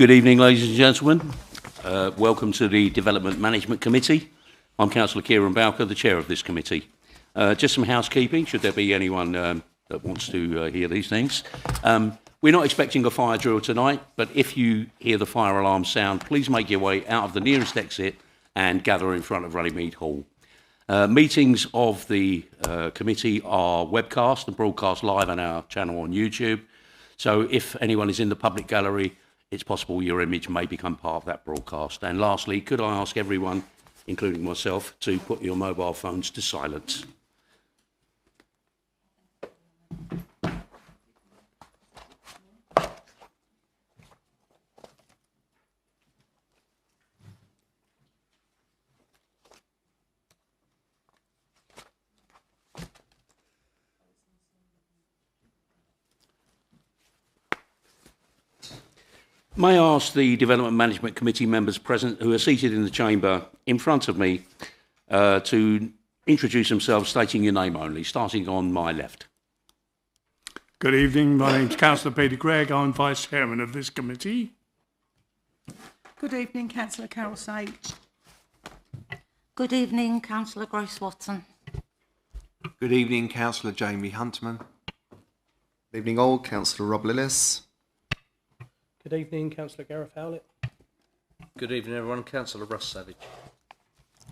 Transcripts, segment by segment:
Good evening, ladies and gentlemen. Welcome to the Development Management Committee. I'm Councillor Kieran Bowker, the chair of this committee. Just some housekeeping, should there be anyone that wants to hear these things. We're not expecting a fire drill tonight, but if you hear the fire alarm sound, please make your way out of the nearest exit and gather in front of Runnymede Hall. Meetings of the committee are webcast and broadcast live on our channel on YouTube. So if anyone is in the public gallery, it's possible your image may become part of that broadcast. And lastly, could I ask everyone, including myself, to put your mobile phones to silence? May I ask the Development Management Committee members present who are seated in the chamber in front of me to introduce themselves, stating your name only, starting on my left. Good evening, my name's Councillor Peter Gregg, I'm Vice Chairman of this committee. Good evening, Councillor Carol Sage. Good evening, Councillor Grace Watson. Good evening, Councillor Jamie Hunterman. Good evening all, Councillor Rob Lillis. Good evening, Councillor Gareth Howlett. Good evening, everyone. Councillor Russ Savage.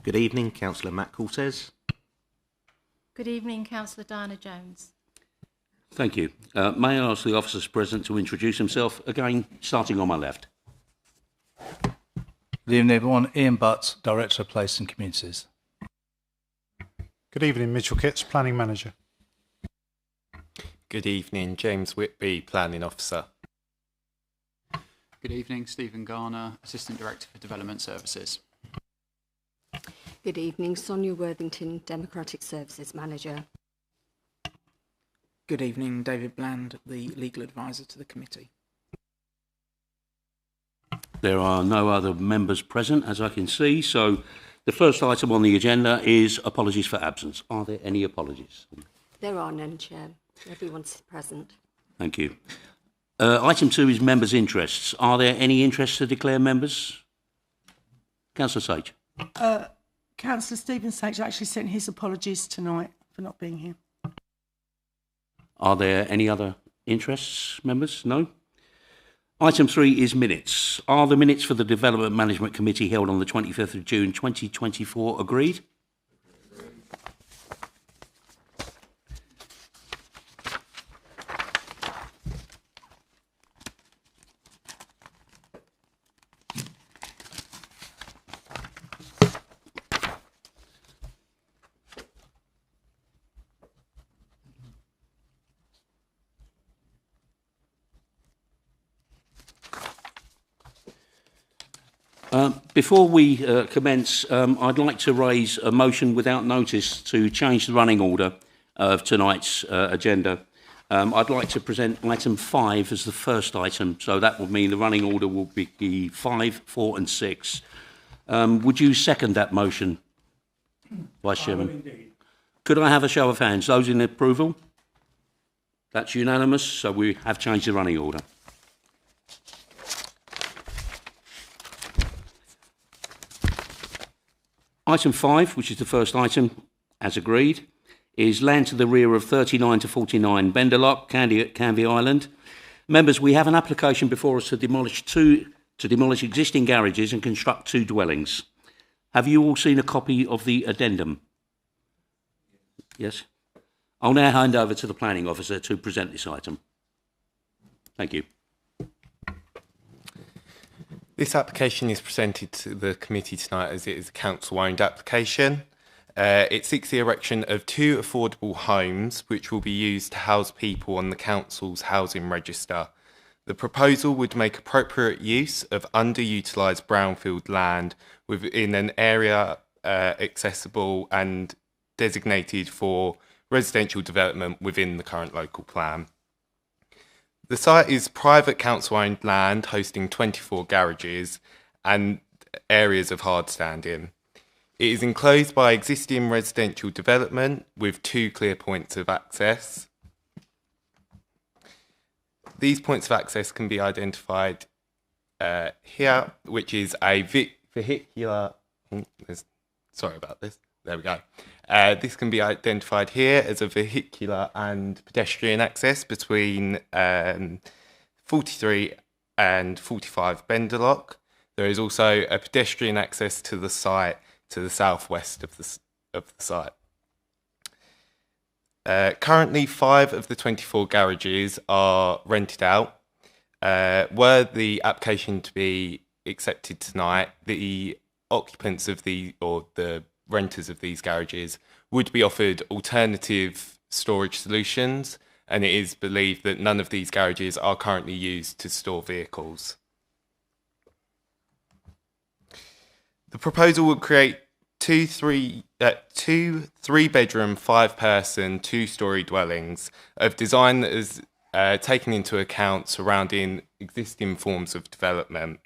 Good evening, Councillor Matt Cortez. Good evening, Councillor Diana Jones. Thank you. May I ask the officers present to introduce himself, again, starting on my left. Good evening, everyone. Ian Butts, Director of Place and Communities. Good evening, Mitchell Kitts, Planning Manager. Good evening, James Whitby, Planning Officer. Good evening, Stephen Garner, Assistant Director for Development Services. Good evening, Sonia Worthington, Democratic Services Manager. Good evening, David Bland, the Legal Advisor to the committee. There are no other members present, as I can see, so the first item on the agenda is apologies for absence. Are there any apologies? There are none, Chair. Everyone's present. Thank you. Item 2 is members' interests. Are there any interests to declare, members? Councillor Sage. Councillor Stephen Sage actually sent his apologies tonight for not being here. Are there any other interests, members? No? Item 3 is minutes. Are the minutes for the Development Management Committee held on the 25th of June 2024 agreed? Before we commence, I'd like to raise a motion without notice to change the running order of tonight's agenda. I'd like to present item 5 as the first item, so that would mean the running order will be 5, 4 and 6. Would you second that motion, Vice Chairman? Could I have a show of hands? Those in approval? That's unanimous, so we have changed the running order. Item 5, which is the first item, as agreed, is land to the rear of 39 to 49 Benderloch, Canvey Island. Members, we have an application before us to demolish existing garages and construct 2 dwellings. Have you all seen a copy of the addendum? Yes? I'll now hand over to the planning officer to present this item. Thank you. This application is presented to the committee tonight as it is a council-owned application. It seeks the erection of 2 affordable homes which will be used to house people on the council's housing register. The proposal would make appropriate use of underutilised brownfield land within an area accessible and designated for residential development within the current local plan. The site is private council-owned land hosting 24 garages and areas of hard standing. It is enclosed by existing residential development with 2 clear points of access. These points of access can be identified here, which is a vehicular. Sorry about this. There we go. This can be identified here as a vehicular and pedestrian access between 43 and 45 Benderloch. There is also a pedestrian access to the site to the southwest of the site. Currently, 5 of the 24 garages are rented out. Were the application to be accepted tonight, the occupants of the renters of these garages would be offered alternative storage solutions, and it is believed that none of these garages are currently used to store vehicles. The proposal would create two 3-bedroom, 5-person, 2-storey dwellings of design that is taken into account surrounding existing forms of development.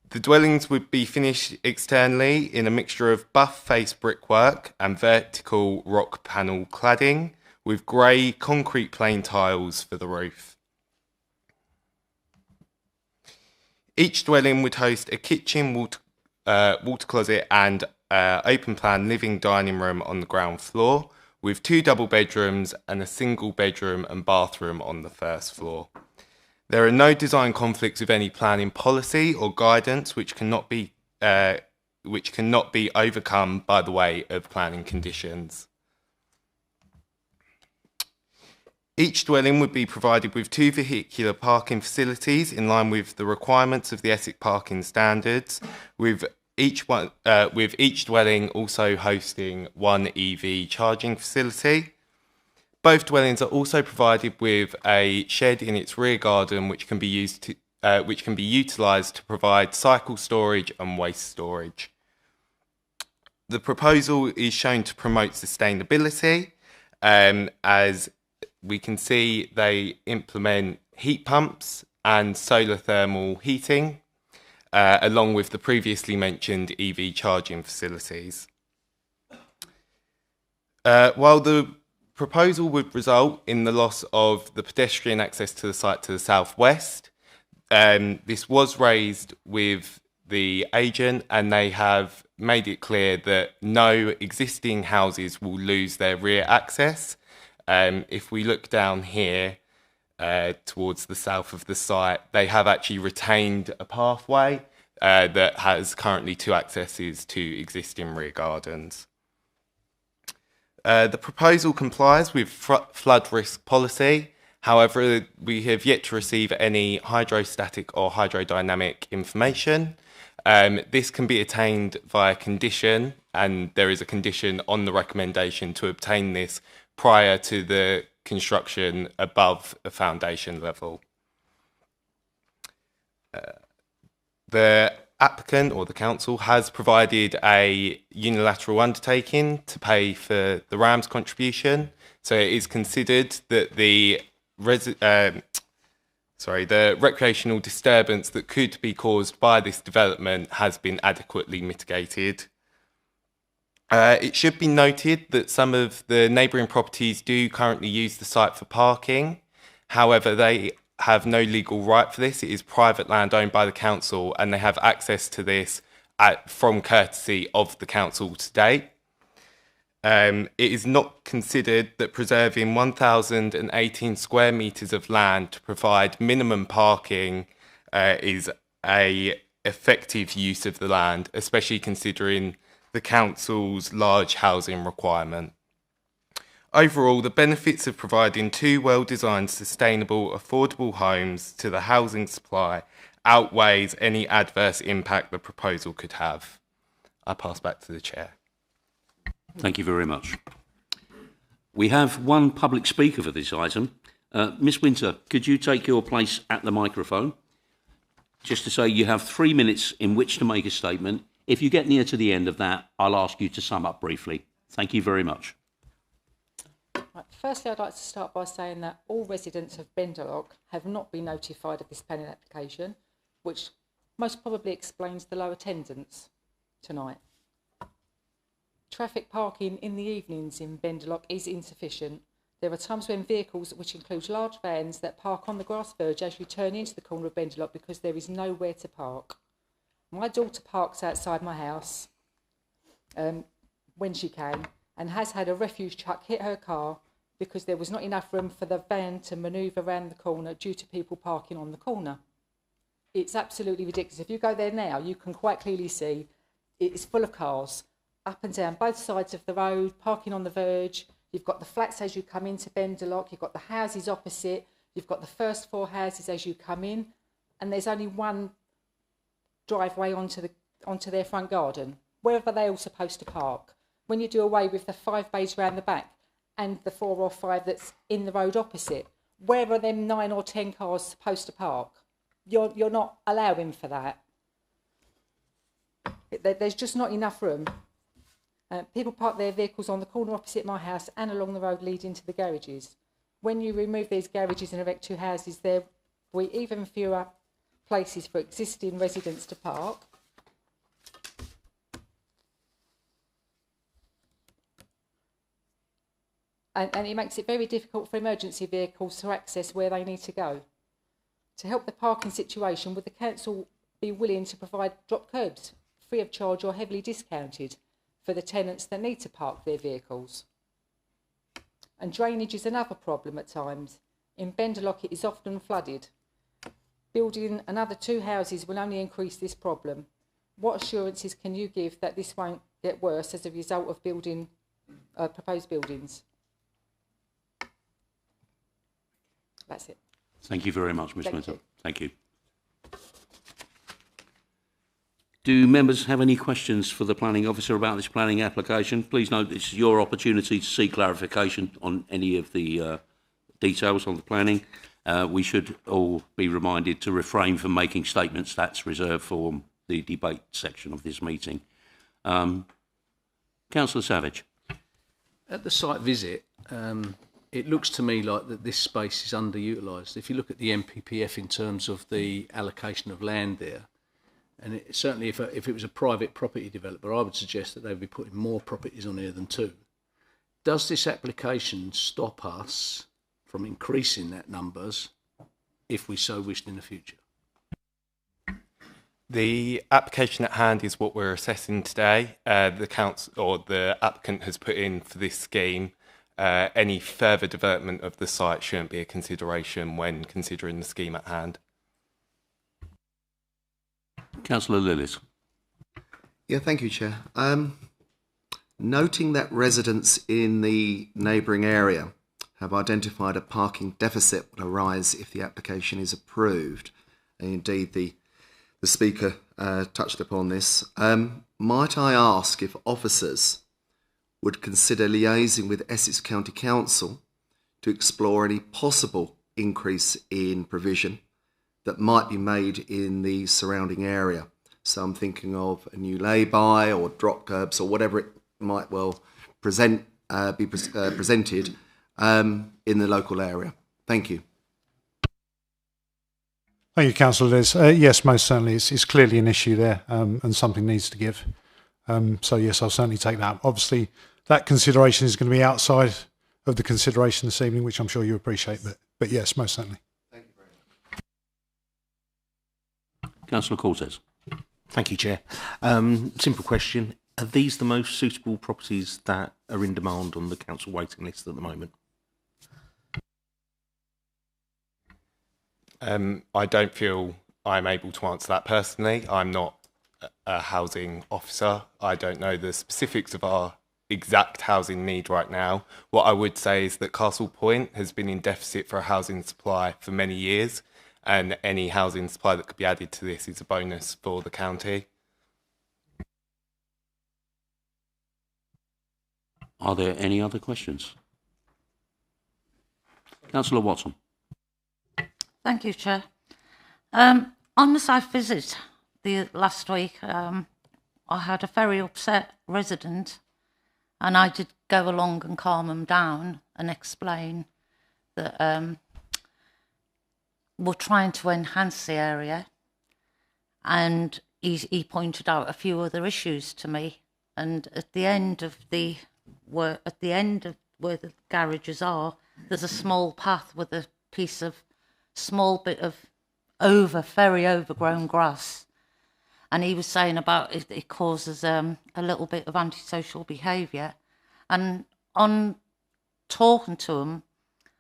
The dwellings would be finished externally in a mixture of buff face brickwork and vertical rock panel cladding with grey concrete plain tiles for the roof. Each dwelling would host a kitchen, water closet and open plan living dining room on the ground floor with 2 double bedrooms and a single bedroom and bathroom on the first floor. There are no design conflicts with any planning policy or guidance which cannot be overcome by the way of planning conditions. Each dwelling would be provided with 2 vehicular parking facilities in line with the requirements of the Essex parking standards, with each dwelling also hosting 1 EV charging facility. Both dwellings are also provided with a shed in its rear garden, which can be utilised to provide cycle storage and waste storage. The proposal is shown to promote sustainability, as we can see they implement heat pumps and solar thermal heating, along with the previously mentioned EV charging facilities. While the proposal would result in the loss of the pedestrian access to the site to the southwest, this was raised with the agent and they have made it clear that no existing houses will lose their rear access. If we look down here towards the south of the site, they have actually retained a pathway that has currently 2 accesses to existing rear gardens. The proposal complies with flood risk policy. However, we have yet to receive any hydrostatic or hydrodynamic information. This can be attained via condition, and there is a condition on the recommendation to obtain this prior to the construction above a foundation level. The applicant or the council has provided a unilateral undertaking to pay for the RAMS contribution. So it is considered that the recreational disturbance that could be caused by this development has been adequately mitigated. It should be noted that some of the neighbouring properties do currently use the site for parking. However, they have no legal right for this. It is private land owned by the council and they have access to this from courtesy of the council to date. It is not considered that preserving 1,018 square metres of land to provide minimum parking is an effective use of the land, especially considering the council's large housing requirement. Overall, the benefits of providing 2 well-designed, sustainable, affordable homes to the housing supply outweighs any adverse impact the proposal could have. I pass back to the Chair. Thank you very much. We have one public speaker for this item. Miss Winter, could you take your place at the microphone? Just to say you have 3 minutes in which to make a statement. If you get near to the end of that, I'll ask you to sum up briefly. Thank you very much. Right. Firstly, I'd like to start by saying that all residents of Benderloch have not been notified of this planning application, which most probably explains the low attendance tonight. Traffic parking in the evenings in Benderloch is insufficient, There are times when vehicles, which include large vans, that park on the grass verge as you turn into the corner of Benderloch because there is nowhere to park. My daughter parks outside my house when she can, and has had a refuse truck hit her car because there was not enough room for the van to manoeuvre around the corner due to people parking on the corner. It's absolutely ridiculous. If you go there now, you can quite clearly see it is full of cars, up and down both sides of the road, parking on the verge. You've got the flats as you come into Benderloch, you've got the houses opposite, you've got the first 4 houses as you come in, and there's only one driveway onto their front garden. Where are they all supposed to park? When you do away with the 5 bays round the back and the 4 or 5 that's in the road opposite, where are them 9 or 10 cars supposed to park? You're not allowing for that. There's just not enough room. People park their vehicles on the corner opposite my house and along the road leading to the garages. When you remove these garages and erect 2 houses, there will be even fewer places for existing residents to park. And it makes it very difficult for emergency vehicles to access where they need to go. To help the parking situation, would the council be willing to provide drop curbs, free of charge or heavily discounted, for the tenants that need to park their vehicles? And drainage is another problem at times. In Benderloch it is often flooded. Building another 2 houses will only increase this problem. What assurances can you give that this won't get worse as a result of building proposed buildings? That's it. Thank you very much, Ms. Minter. Thank you. Thank you. Do members have any questions for the planning officer about this planning application? Please note this is your opportunity to seek clarification on any of the details on the planning. We should all be reminded to refrain from making statements that's reserved for the debate section of this meeting. Councillor Savage. At the site visit, it looks to me like that this space is underutilised. If you look at the MPPF in terms of the allocation of land there, and certainly if it was a private property developer, I would suggest that they would be putting more properties on here than 2. Does this application stop us from increasing that numbers if we so wished in the future? The application at hand is what we're assessing today. The council or the applicant has put in for this scheme. Any further development of the site shouldn't be a consideration when considering the scheme at hand. Councillor Lillis. Yeah, thank you, Chair. Noting that residents in the neighbouring area have identified a parking deficit will arise if the application is approved, and indeed the Speaker touched upon this, might I ask if officers would consider liaising with Essex County Council to explore any possible increase in provision that might be made in the surrounding area. So I'm thinking of a new lay-by or drop curbs or whatever it might well be presented in the local area. Thank you. Thank you, Councillor Liz. Yes, most certainly. It's clearly an issue there and something needs to give. So yes, I'll certainly take that. Obviously, that consideration is going to be outside of the consideration this evening, which I'm sure you appreciate, but yes, most certainly. Thank you very much. Councillor Cortez. Thank you, Chair. Simple question. Are these the most suitable properties that are in demand on the council waiting list at the moment? I don't feel I'm able to answer that personally. I'm not a housing officer. I don't know the specifics of our exact housing need right now. What I would say is that Castle Point has been in deficit for a housing supply for many years, and any housing supply that could be added to this is a bonus for the county. Are there any other questions? Councillor Watson. Thank you, Chair. On the site visit last week, I had a very upset resident, and I did go along and calm him down and explain that we're trying to enhance the area, and he pointed out a few other issues to me. And at the end of where the garages are, there's a small path with a piece of small bit of very overgrown grass. And he was saying about it causes a little bit of antisocial behaviour. And on talking to him,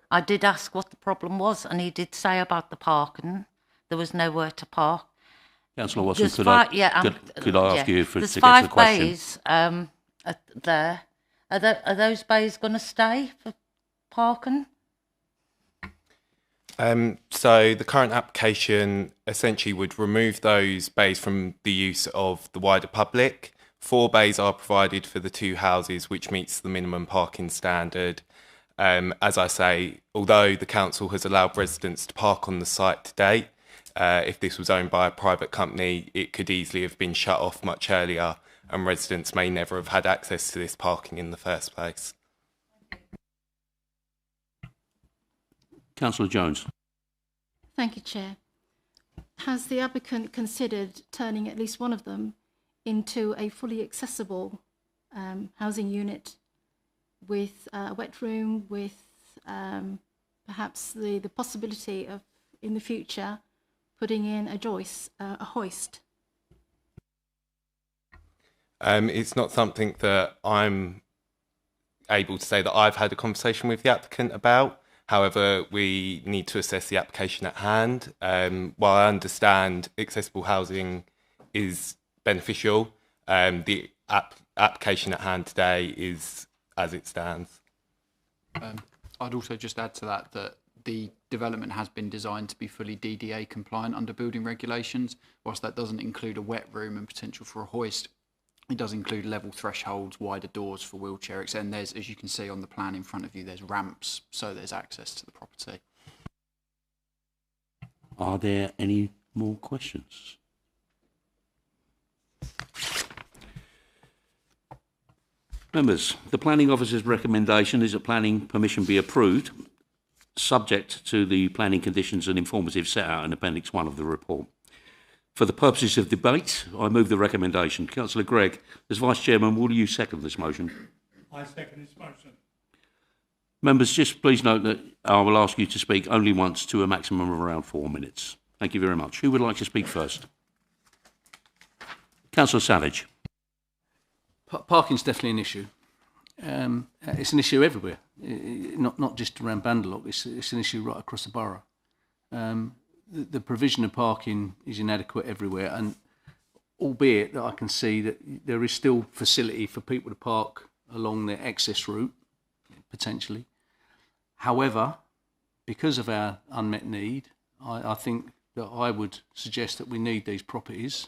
I did ask what the problem was, and he did say about the parking. There was nowhere to park. Councillor Watson, There's could five- I yeah, could I ask yeah. you to There's get to the 5 question? bays there. Are those bays going to stay for parking? So the current application essentially would remove those bays from the use of the wider public. 4 bays are provided for the 2 houses, which meets the minimum parking standard. As I say, although the council has allowed residents to park on the site to date, if this was owned by a private company, it could easily have been shut off much earlier, and residents may never have had access to this parking in the first place. Councillor Jones. Thank you, Chair. Has the applicant considered turning at least one of them into a fully accessible housing unit with a wet room, with perhaps the possibility of, in the future, putting in a hoist? It's not something that I'm able to say that I've had a conversation with the applicant about. However, we need to assess the application at hand. While I understand accessible housing is beneficial, the application at hand today is as it stands. I'd also just add to that that the development has been designed to be fully DDA compliant under building regulations. Whilst that doesn't include a wet room and potential for a hoist, it does include level thresholds, wider doors for wheelchair access, and there's, as you can see on the plan in front of you, there's ramps, so there's access to the property. Are there any more questions? Members, the Planning Officer's recommendation is that planning permission be approved, subject to the planning conditions and informative set out in Appendix 1 of the report. For the purposes of debate, I move the recommendation. Councillor Gregg, as Vice Chairman, will you second this motion? I second this motion. Members, just please note that I will ask you to speak only once to a maximum of around 4 minutes. Thank you very much. Who would like to speak first? Councillor Savage. Parking's definitely an issue. It's an issue everywhere, not just around Benderloch. It's an issue right across the borough. The provision of parking is inadequate everywhere, and albeit that I can see that there is still facility for people to park along their access route, potentially. However, because of our unmet need, I think that I would suggest that we need these properties.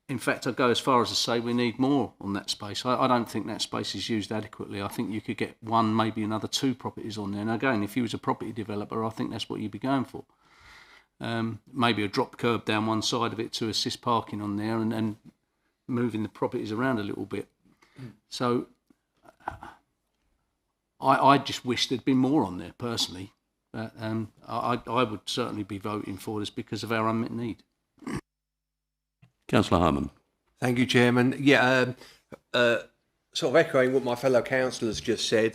In fact, I'd go as far as to say we need more on that space. I don't think that space is used adequately. I think you could get 1, maybe another 2 properties on there. And again, if you was a property developer, I think that's what you'd be going for. Maybe a drop curb down one side of it to assist parking on there, and moving the properties around a little bit. So I just wish there'd been more on there personally. But I would certainly be voting for this because of our unmet need. Councillor Harman. Thank you, Chairman. Yeah, sort of echoing what my fellow councillors just said,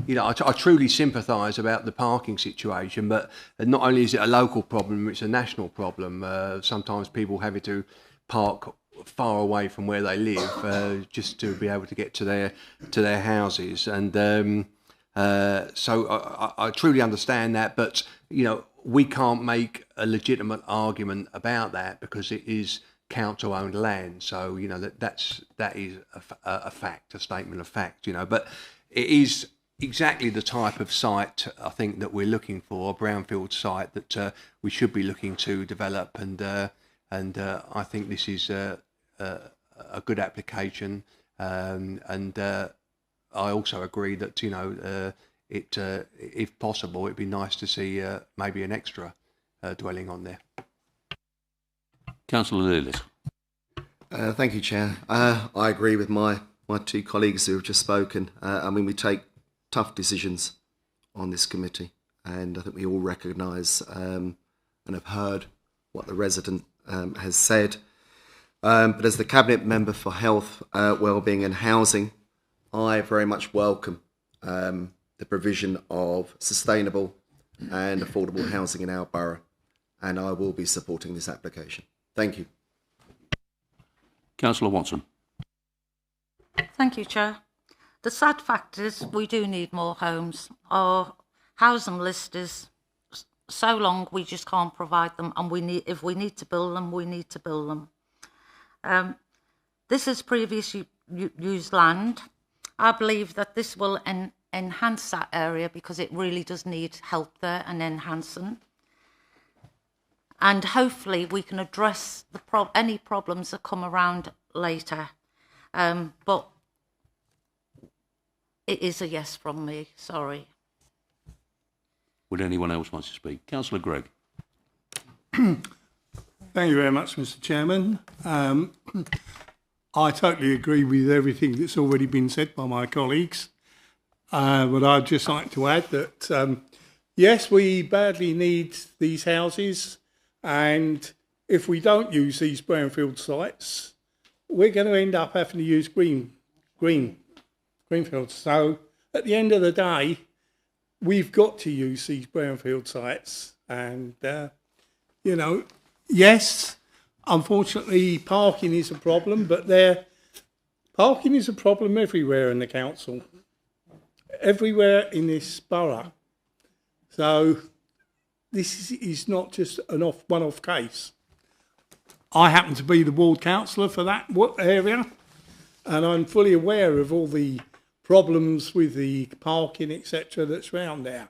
you know, I truly sympathise about the parking situation, but not only is it a local problem, it's a national problem. Sometimes people having to park far away from where they live just to be able to get to their houses, and so I truly understand that, but you know, we can't make a legitimate argument about that because it is council-owned land. So you know that is a fact, a statement of fact. You know, but it is exactly the type of site I think that we're looking for, a brownfield site that we should be looking to develop, and I think this is a good application, and I also agree that you know if possible, it'd be nice to see maybe an extra dwelling on there. Councillor Lewis. Thank you, Chair. I agree with my 2 colleagues who have just spoken. I mean, we take tough decisions on this committee, and I think we all recognise and have heard what the resident has said. But as the Cabinet Member for Health, Wellbeing and Housing, I very much welcome the provision of sustainable and affordable housing in our borough, and I will be supporting this application. Thank you. Councillor Watson. Thank you, Chair. The sad fact is we do need more homes. Our housing list is so long we just can't provide them, and if we need to build them, we need to build them. This is previously used land. I believe that this will enhance that area because it really does need help there and enhancing. And hopefully we can address any problems that come around later. But it is a yes from me, sorry. Would anyone else want to speak? Councillor Gregg. Thank you very much, Mr. Chairman. I totally agree with everything that's already been said by my colleagues. But I'd just like to add that, yes, we badly need these houses, and if we don't use these brownfield sites, we're going to end up having to use greenfields. So at the end of the day, we've got to use these brownfield sites. And, you know, yes, unfortunately, parking is a problem, but parking is a problem everywhere in the council, everywhere in this borough. So this is not just an one-off case. I happen to be the ward councillor for that area, and I'm fully aware of all the problems with the parking, etc., that's around there.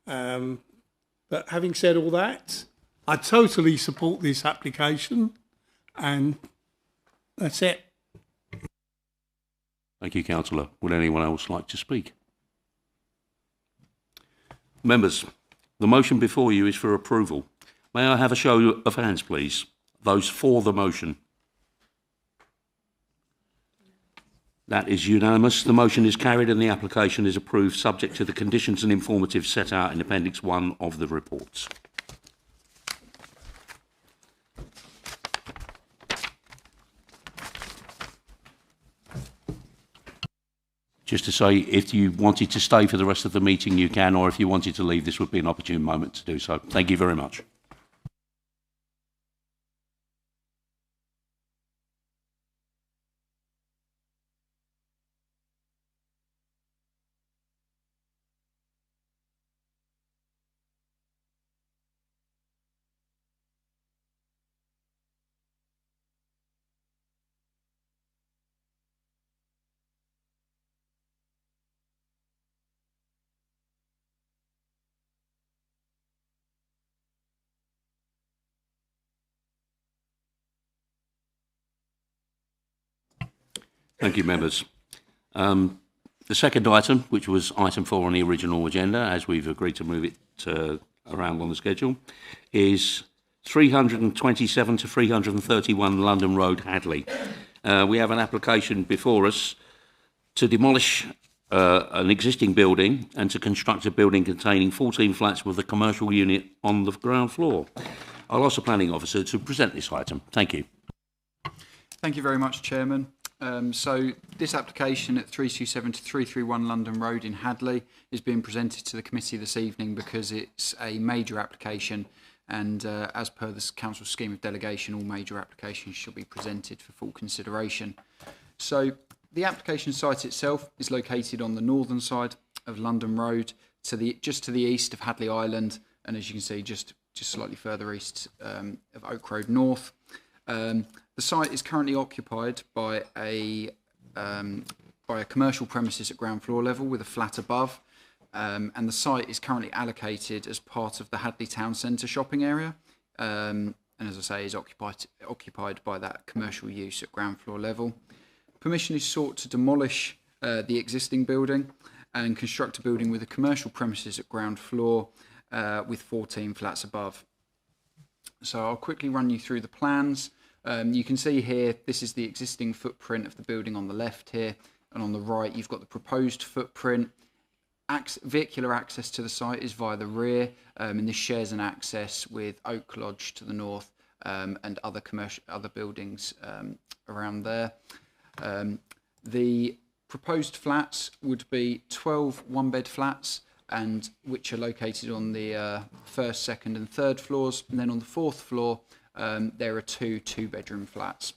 But having said all that, I totally support this application, and that's it. Thank you, Councillor. Would anyone else like to speak? Members, the motion before you is for approval. May I have a show of hands, please? Those for the motion. That is unanimous. The motion is carried and the application is approved, subject to the conditions and informatives set out in Appendix 1 of the reports. Just to say, if you wanted to stay for the rest of the meeting, you can, or if you wanted to leave, this would be an opportune moment to do so. Thank you very much. Thank you, members. The second item, which was item 4 on the original agenda, as we've agreed to move it around on the schedule, is 327 to 331 London Road, Hadleigh. We have an application before us to demolish an existing building and to construct a building containing 14 flats with a commercial unit on the ground floor. I'll ask the planning officer to present this item. Thank you. Thank you very much, Chairman. So this application at 327 to 331 London Road in Hadleigh is being presented to the committee this evening because it's a major application, and as per the council scheme of delegation, all major applications shall be presented for full consideration. So the application site itself is located on the northern side of London Road, just to the east of Hadleigh Island, and as you can see, just slightly further east of Oak Road North. The site is currently occupied by a commercial premises at ground floor level with a flat above, and the site is currently allocated as part of the Hadleigh Town Centre shopping area, and as I say, is occupied by that commercial use at ground floor level. Permission is sought to demolish the existing building and construct a building with a commercial premises at ground floor with 14 flats above. So I'll quickly run you through the plans. You can see here, this is the existing footprint of the building on the left here, and on the right you've got the proposed footprint. Vehicular access to the site is via the rear, and this shares an access with Oak Lodge to the north and other buildings around there. The proposed flats would be 12 one-bed flats, and which are located on the first, second and third floors. And then on the fourth floor, there are two-bedroom flats.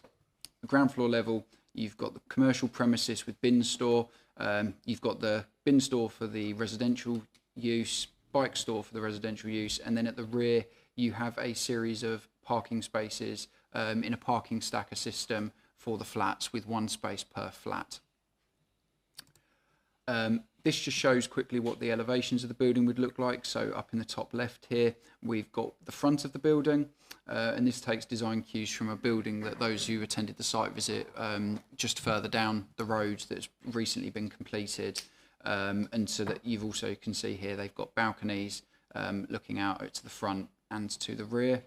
The ground floor level, you've got the commercial premises with bin store. You've got the bin store for the residential use, bike store for the residential use, and then at the rear you have a series of parking spaces in a parking stacker system for the flats with one space per flat. This just shows quickly what the elevations of the building would look like. So up in the top left here, we've got the front of the building, and this takes design cues from a building that those who attended the site visit just further down the road that's recently been completed. And so that you've also can see here, they've got balconies looking out to the front and to the rear.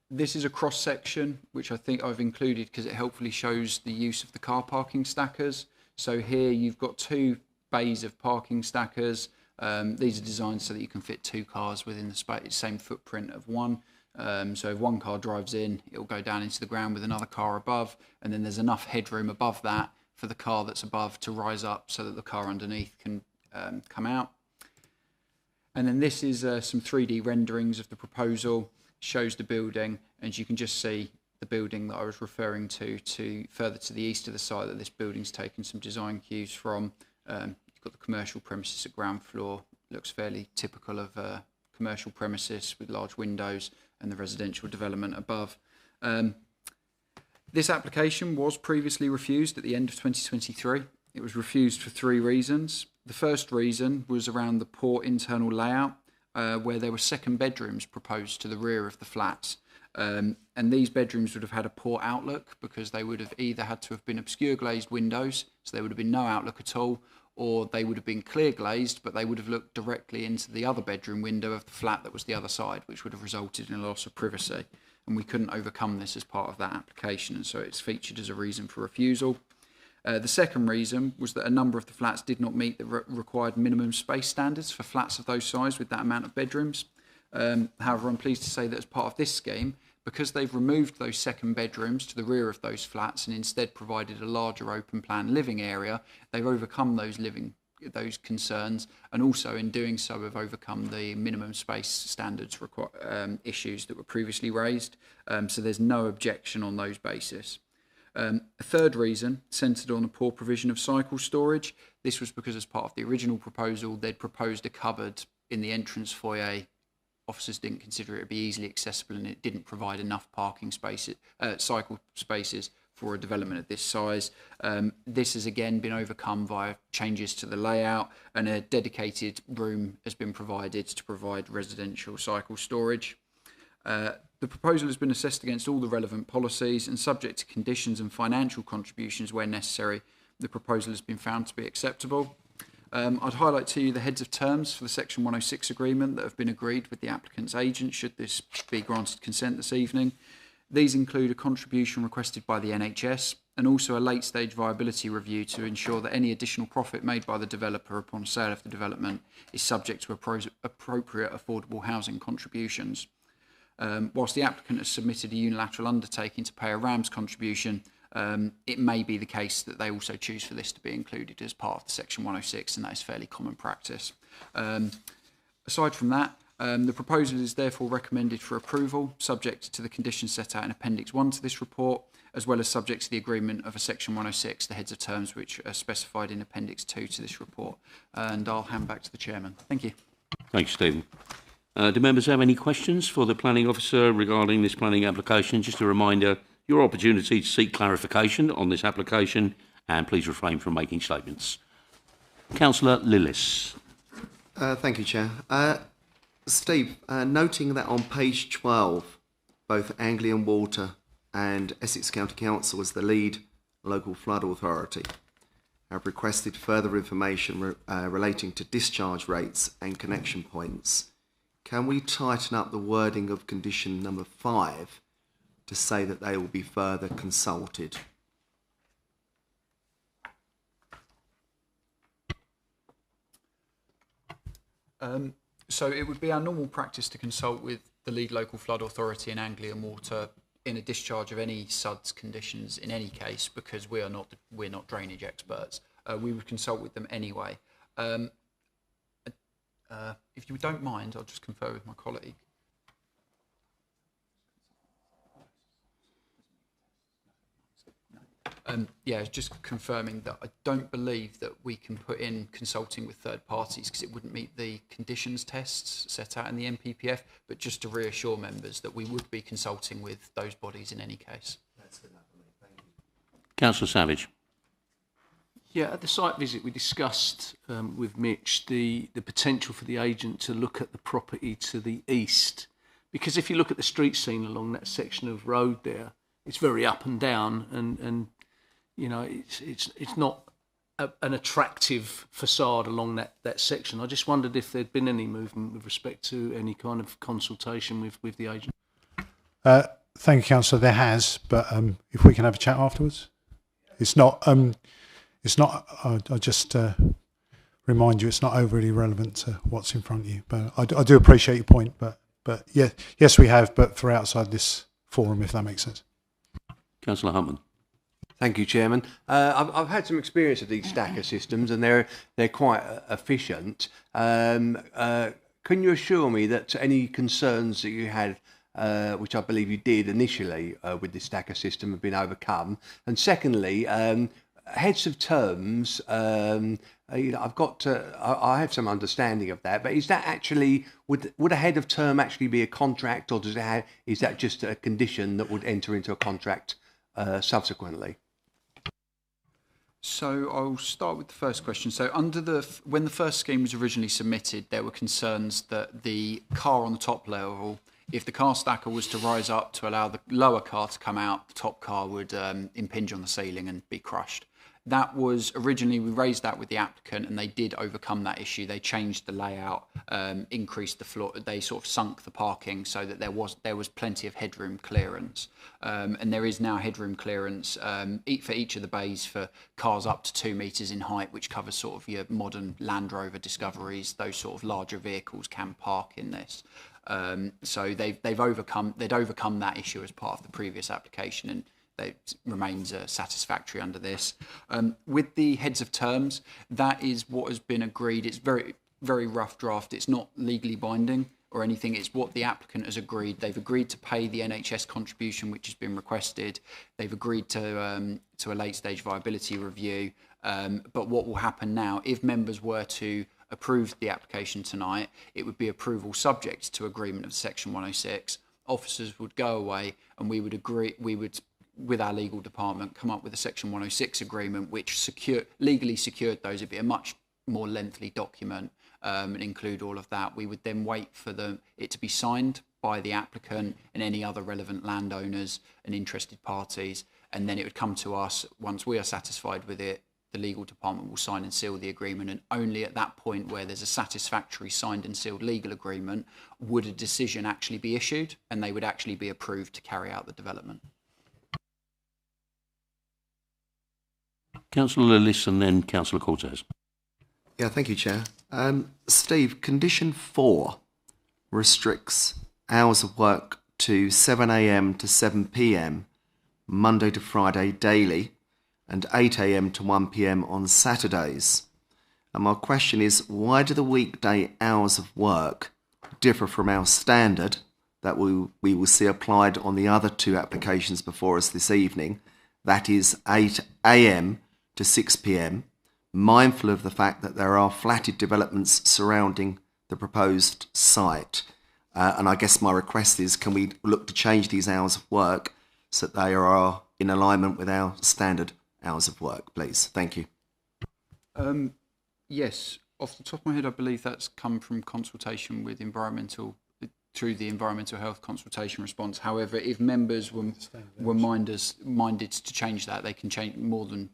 This is a cross section, which I think I've included because it helpfully shows the use of the car parking stackers. So here you've got two bays of parking stackers. These are designed so that you can fit two cars within the same footprint of one. So if one car drives in, it will go down into the ground with another car above, and then there's enough headroom above that for the car that's above to rise up so that the car underneath can come out. And then this is some 3D renderings of the proposal, shows the building, and you can just see the building that I was referring to further to the east of the site, that this building's taken some design cues from. You've got the commercial premises at ground floor, looks fairly typical of commercial premises with large windows, and the residential development above. This application was previously refused at the end of 2023. It was refused for 3 reasons. The first reason was around the poor internal layout, where there were second bedrooms proposed to the rear of the flats. And these bedrooms would have had a poor outlook because they would have either had to have been obscure glazed windows, so there would have been no outlook at all, or they would have been clear glazed, but they would have looked directly into the other bedroom window of the flat that was the other side, which would have resulted in a loss of privacy. And we couldn't overcome this as part of that application, and so it's featured as a reason for refusal. The second reason was that a number of the flats did not meet the required minimum space standards for flats of those size with that amount of bedrooms. However, I'm pleased to say that as part of this scheme, because they've removed those second bedrooms to the rear of those flats and instead provided a larger open plan living area, they've overcome those concerns, and also in doing so have overcome the minimum space standards issues that were previously raised. So there's no objection on those basis. A third reason centred on a poor provision of cycle storage. This was because as part of the original proposal, they'd proposed a cupboard in the entrance foyer. Officers didn't consider it to be easily accessible, and it didn't provide enough parking spaces, cycle spaces for a development of this size. This has again been overcome via changes to the layout, and a dedicated room has been provided to provide residential cycle storage. The proposal has been assessed against all the relevant policies, and subject to conditions and financial contributions where necessary, the proposal has been found to be acceptable. I'd highlight to you the heads of terms for the Section 106 agreement that have been agreed with the applicant's agent, should this be granted consent this evening. These include a contribution requested by the NHS, and also a late-stage viability review to ensure that any additional profit made by the developer upon sale of the development is subject to appropriate affordable housing contributions. Whilst the applicant has submitted a unilateral undertaking to pay a RAMS contribution, it may be the case that they also choose for this to be included as part of the Section 106, and that is fairly common practice. Aside from that, the proposal is therefore recommended for approval, subject to the conditions set out in Appendix 1 to this report, as well as subject to the agreement of a Section 106, the heads of terms which are specified in Appendix 2 to this report. And I'll hand back to the Chairman. Thank you. Thank you, Stephen. Do members have any questions for the planning officer regarding this planning application? Just a reminder, your opportunity to seek clarification on this application, and please refrain from making statements. Councillor Lillis. Thank you, Chair. Steve, noting that on page 12, both Anglian Water and Essex County Council as the lead local flood authority have requested further information relating to discharge rates and connection points. Can we tighten up the wording of condition number 5 to say that they will be further consulted? So it would be our normal practice to consult with the lead local flood authority and Anglian Water in a discharge of any SUDS conditions in any case, because we're not drainage experts. We would consult with them anyway. If you don't mind, I'll just confer with my colleague. Yeah, just confirming that I don't believe that we can put in consulting with third parties because it wouldn't meet the conditions tests set out in the NPPF, but just to reassure members that we would be consulting with those bodies in any case. That's enough for me. Thank you. Councillor Savage. Yeah, at the site visit we discussed with Mitch the potential for the agent to look at the property to the east, because if you look at the street scene along that section of road there, it's very up and down, and you know, it's not an attractive facade along that section. I just wondered if there'd been any movement with respect to any kind of consultation with the agent. Thank you, Councillor. There has, but if we can have a chat afterwards. It's not. I just remind you, it's not overly relevant to what's in front of you. But I do appreciate your point. But yeah, yes, we have, but for outside this forum, if that makes sense. Councillor Huntman. Thank you, Chairman. I've had some experience of these stacker systems, and they're quite efficient. Can you assure me that any concerns that you had, which I believe you did initially with the stacker system, have been overcome? And secondly, heads of terms. You know, I have some understanding of that, but is that actually would a head of term actually be a contract, or is that just a condition that would enter into a contract subsequently? So I'll start with the first question. So when the first scheme was originally submitted, there were concerns that the car on the top level, if the car stacker was to rise up to allow the lower car to come out, the top car would impinge on the ceiling and be crushed. That was originally, we raised that with the applicant, and they did overcome that issue. They changed the layout, increased the floor, they sort of sunk the parking so that there was plenty of headroom clearance. And there is now headroom clearance for each of the bays for cars up to 2 metres in height, which covers sort of your modern Land Rover Discoveries. Those sort of larger vehicles can park in this. So they'd overcome that issue as part of the previous application, and it remains satisfactory under this. With the heads of terms, that is what has been agreed. It's very, very rough draft. It's not legally binding or anything. It's what the applicant has agreed. They've agreed to pay the NHS contribution, which has been requested. They've agreed to a late-stage viability review. But what will happen now, if members were to approve the application tonight, it would be approval subject to agreement of Section 106. Officers would go away, and we would agree. We would, with our legal department, come up with a Section 106 agreement which legally secured those. It'd be a much more lengthy document and include all of that. We would then wait for it to be signed by the applicant and any other relevant landowners and interested parties, and then it would come to us. Once we are satisfied with it, the legal department will sign and seal the agreement, and only at that point, where there's a satisfactory signed and sealed legal agreement, would a decision actually be issued, and they would actually be approved to carry out the development. Councillor Lillis and then Councillor Cortez. Yeah, thank you, Chair. Steve, condition 4 restricts hours of work to 7 a.m. to 7 p.m. Monday to Friday daily, and 8 a.m. to 1 p.m. on Saturdays. And my question is, why do the weekday hours of work differ from our standard that we will see applied on the other two applications before us this evening? That is 8 a.m. to 6 p.m, mindful of the fact that there are flatted developments surrounding the proposed site. And I guess my request is, can we look to change these hours of work so that they are in alignment with our standard hours of work, please? Thank you. Yes, off the top of my head, I believe that's come from consultation with through the environmental health consultation response. However, if members were minded to change that, they can change, more than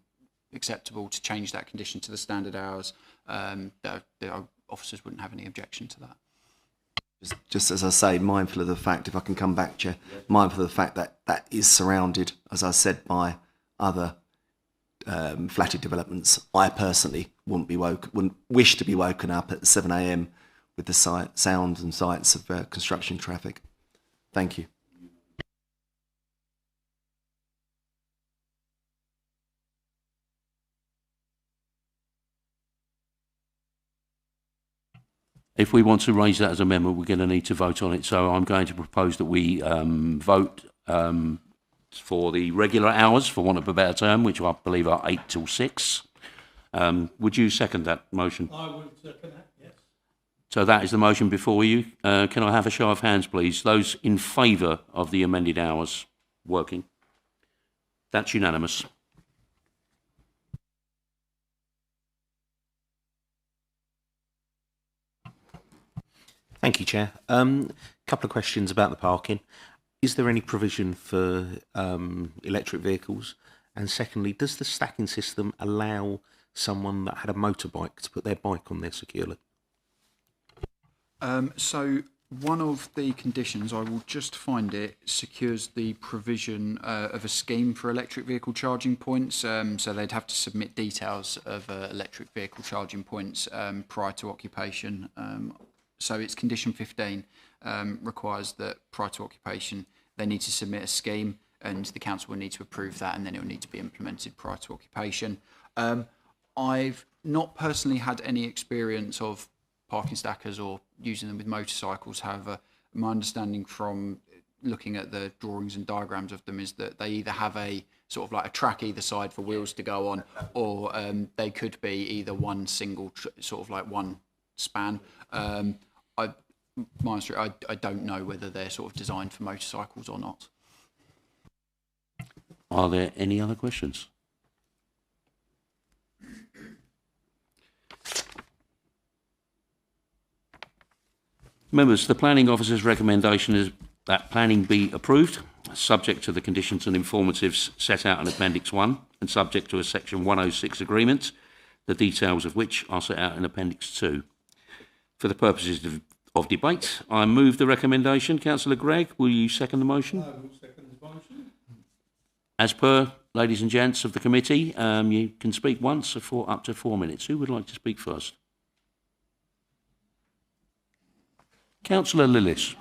acceptable to change that condition to the standard hours. The officers wouldn't have any objection to that. Just as I say, mindful of the fact, if I can come back, Chair, mindful of the fact that that is surrounded, as I said, by other flatted developments. I personally wouldn't wish to be woken up at 7 a.m. with the sounds and sights of construction traffic. Thank you. If we want to raise that as an amendment, we're going to need to vote on it. So I'm going to propose that we vote for the regular hours, for want of a better term, which I believe are 8 till 6. Would you second that motion? I would second that, yes. So that is the motion before you. Can I have a show of hands, please? Those in favour of the amended hours working? That's unanimous. Thank you, Chair. Couple of questions about the parking. Is there any provision for electric vehicles? And secondly, does the stacking system allow someone that had a motorbike to put their bike on there securely? So one of the conditions, I will just find it, secures the provision of a scheme for electric vehicle charging points. So they'd have to submit details of electric vehicle charging points prior to occupation. So it's condition 15 requires that prior to occupation they need to submit a scheme and the council will need to approve that, and then it will need to be implemented prior to occupation. I've not personally had any experience of parking stackers or using them with motorcycles. However, my understanding from looking at the drawings and diagrams of them is that they either have a sort of like a track either side for wheels to go on, or they could be either one single sort of like one span. I don't know whether they're sort of designed for motorcycles or not. Are there any other questions? Members, the planning officer's recommendation is that planning be approved, subject to the conditions and informatives set out in Appendix 1 and subject to a Section 106 agreement, the details of which are set out in Appendix 2. For the purposes of debate, I move the recommendation. Councillor Gregg, will you second the motion? I will second the motion. As per, ladies and gents of the committee, you can speak once for up to 4 minutes. Who would like to speak first? Councillor Lillis.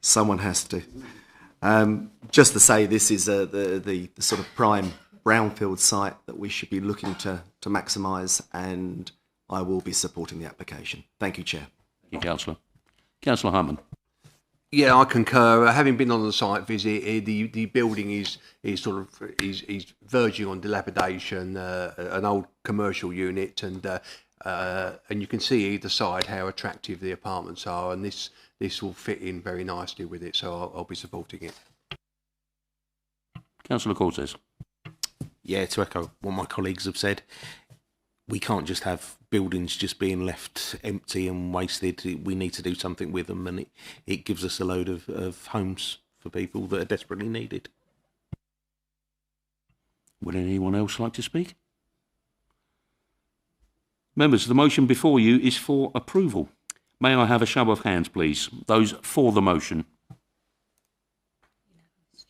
Someone has to. Just to say, this is the sort of prime brownfield site that we should be looking to maximise, and I will be supporting the application. Thank you, Chair. Thank you, Councillor. Councillor Hartman. Yeah, I concur. Having been on the site visit, the building is verging on dilapidation, an old commercial unit, and you can see either side how attractive the apartments are, and this will fit in very nicely with it. So I'll be supporting it. Councillor Cortez. Yeah, to echo what my colleagues have said, we can't just have buildings just being left empty and wasted. We need to do something with them, and it gives us a load of homes for people that are desperately needed. Would anyone else like to speak? Members, the motion before you is for approval. May I have a show of hands, please? Those for the motion.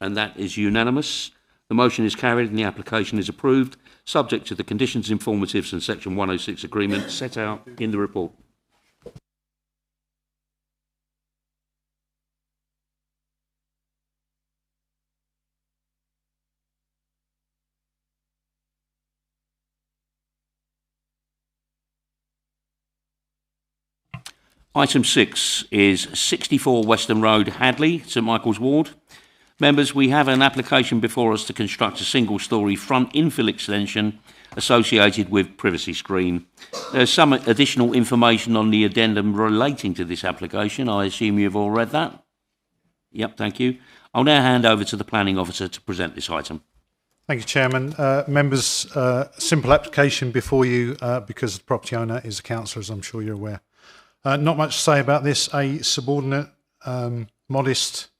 And that is unanimous. The motion is carried and the application is approved, subject to the conditions, informatives and Section 106 agreement set out in the report. Item 6 is 64 Western Road, Hadleigh, St Michael's Ward. Members, we have an application before us to construct a single-storey front infill extension associated with privacy screen. There's some additional information on the addendum relating to this application. I assume you've all read that? Yep, thank you. I'll now hand over to the planning officer to present this item. Thank you, Chairman. Members, simple application before you because the property owner is a councillor, as I'm sure you're aware. Not much to say about this. A subordinate, modest,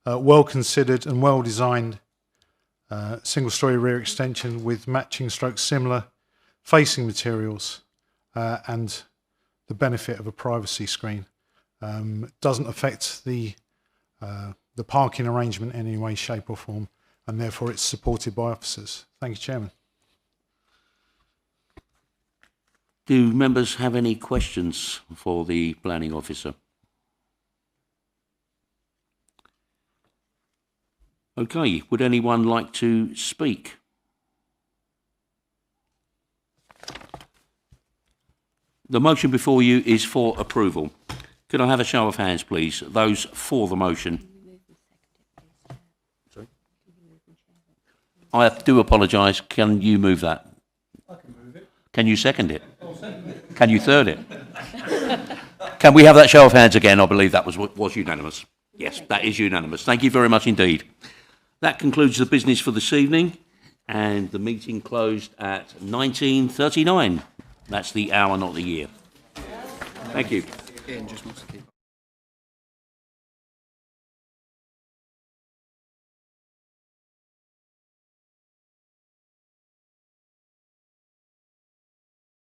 well-considered and well-designed single-storey rear extension with matching stroke similar facing materials and the benefit of a privacy screen. Doesn't affect the parking arrangement in any way, shape or form, and therefore it's supported by officers. Thank you, Chairman. Do members have any questions for the planning officer? Okay, would anyone like to speak? The motion before you is for approval. Could I have a show of hands, please? Those for the motion. Sorry? I do apologise. Can you move that? I can move it. Can you second it? Can you third it? Can we have that show of hands again? I believe that was unanimous. Yes, that is unanimous. Thank you very much indeed. That concludes the business for this evening, and the meeting closed at 19:39. That's the hour, not the year. Thank you. Ian just wants to keep